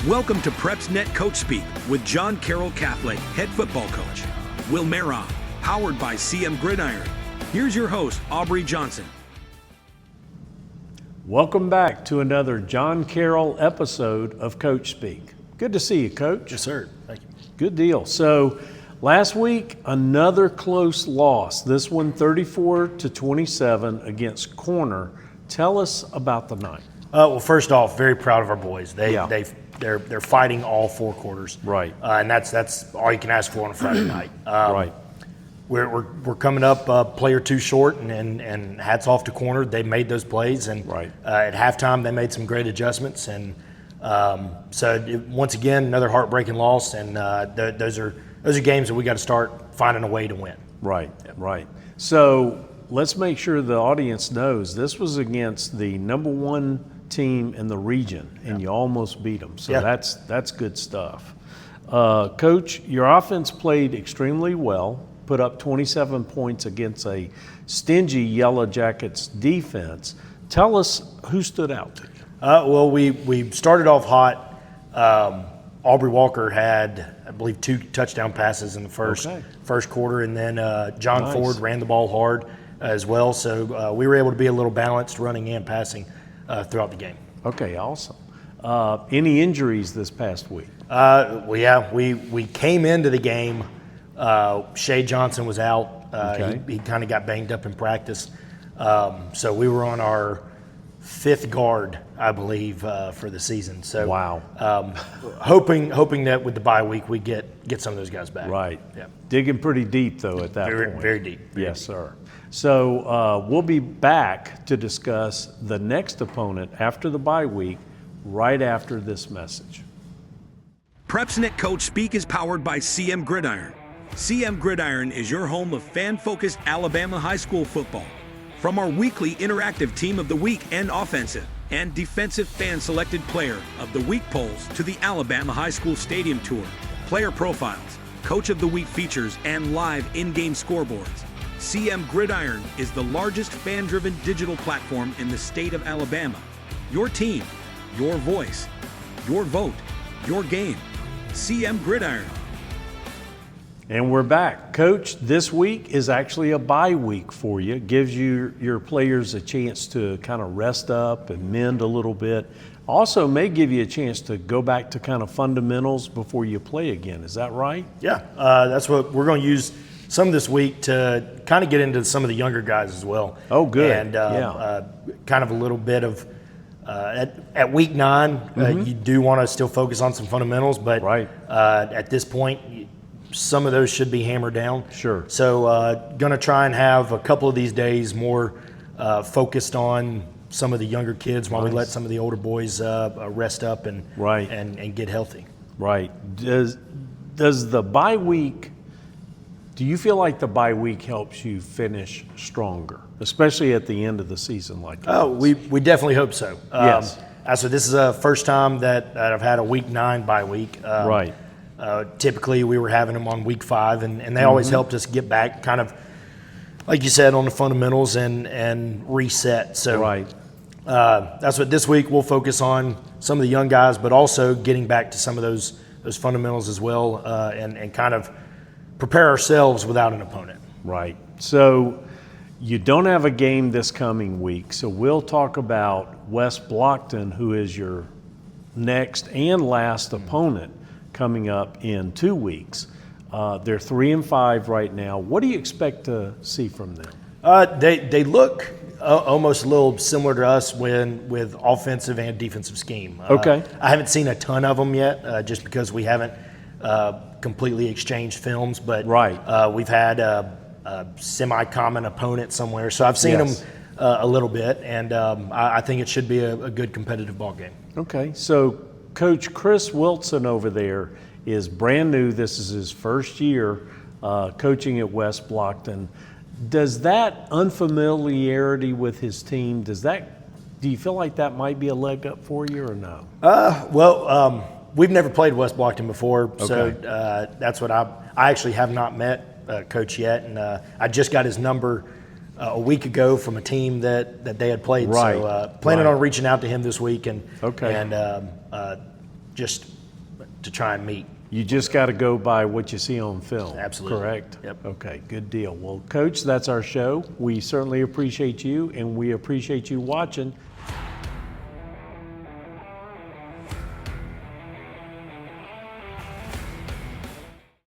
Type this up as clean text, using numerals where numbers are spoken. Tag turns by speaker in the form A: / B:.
A: Welcome to PrepsNet Coach Speak with John Carroll Catholic, head football coach. Will Mara, powered by CM Gridiron. Here's your host, Aubrey Johnson.
B: Welcome back to another John Carroll episode of Coach Speak. Good to see you, Coach.
C: Yes, sir. Thank you.
B: Good deal. So last week, another close loss. This one 34-27 against Corner. Tell us about the night.
C: Well, first off, very proud of our boys. They're fighting all four quarters.
B: Right.
C: And that's all you can ask for on a Friday night.
B: Right.
C: We're coming up player two short, and hats off to Corner. They made those plays, and
B: right.
C: At halftime they made some great adjustments. And once again, another heartbreaking loss. And those are games that we got to start finding a way to win.
B: Right. Yep. Right. So let's make sure the audience knows this was against the number one team in the region, and you almost beat them. So that's good stuff. Coach, your offense played extremely well, put up 27 points against a stingy Yellow Jackets defense. Tell us who stood out to you.
C: Well, we started off hot. Aubrey Walker had, I believe, 2 touchdown passes in the first quarter, and then John Ford ran the ball hard as well. So we were able to be a little balanced running and passing throughout the game.
B: Okay, awesome. Any injuries this past week?
C: We came into the game. Shea Johnson was out. He kind of got banged up in practice. So we were on our 5th guard, I believe, for the season. So
B: wow.
C: Hoping that with the bye week we get some of those guys back.
B: Right.
C: Yeah.
B: Digging pretty deep though at that point.
C: Very deep.
B: Yes, sir. So we'll be back to discuss the next opponent after the bye week, right after this message.
A: PrepsNet Coach Speak is powered by CM Gridiron. CM Gridiron is your home of fan-focused Alabama high school football. From our weekly interactive Team of the Week and offensive and defensive fan-selected player of the week polls to the Alabama High School Stadium Tour, player profiles, Coach of the Week features, and live in-game scoreboards. CM Gridiron is the largest fan-driven digital platform in the state of Alabama. Your team, your voice, your vote, your game. CM Gridiron.
B: And we're back. Coach, this week is actually a bye week for you. It gives your players a chance to kind of rest up and mend a little bit. Also may give you a chance to go back to kind of fundamentals before you play again. Is that right?
C: Yeah, that's what we're going to use some of this week to kind of get into some of the younger guys as well.
B: Oh, good.
C: And kind of a little bit of at week 9, you do want to still focus on some fundamentals, but at this point, some of those should be hammered down.
B: Sure.
C: So going to try and have a couple of these days more focused on some of the younger kids while we let some of the older boys rest up and get healthy.
B: Right. Does the bye week, do you feel like the bye week helps you finish stronger, especially at the end of the season like that?
C: Oh, we definitely hope so.
B: Yes.
C: So this is the first time that I've had a week 9 bye week.
B: Right.
C: Typically we were having them on week 5, and they always helped us get back kind of, like you said, on the fundamentals and reset. So that's what this week we'll focus on, some of the young guys, but also getting back to some of those fundamentals as well, and kind of prepare ourselves without an opponent.
B: Right. So you don't have a game this coming week, so we'll talk about West Blocton, who is your next and last opponent coming up in 2 weeks. They're 3-5 right now. What do you expect to see from them?
C: They look almost a little similar to us with offensive and defensive scheme.
B: Okay.
C: I haven't seen a ton of them yet, just because we haven't completely exchanged films, but we've had a semi-common opponent somewhere, so I've seen them a little bit, and I think it should be a good competitive ball game.
B: Okay, so Coach Chris Wilson over there is brand new. This is his first year coaching at West Blocton. Does that unfamiliarity with his team, do you feel like that might be a leg up for you or no?
C: We've never played West Blocton before, so that's what I actually have not met Coach yet, and I just got his number a week ago from a team that they had played.
B: Right.
C: So planning on reaching out to him this week and just to try and meet.
B: You just got to go by what you see on film.
C: Absolutely.
B: Correct?
C: Yep.
B: Okay, good deal. Well, Coach, that's our show. We certainly appreciate you, and we appreciate you watching.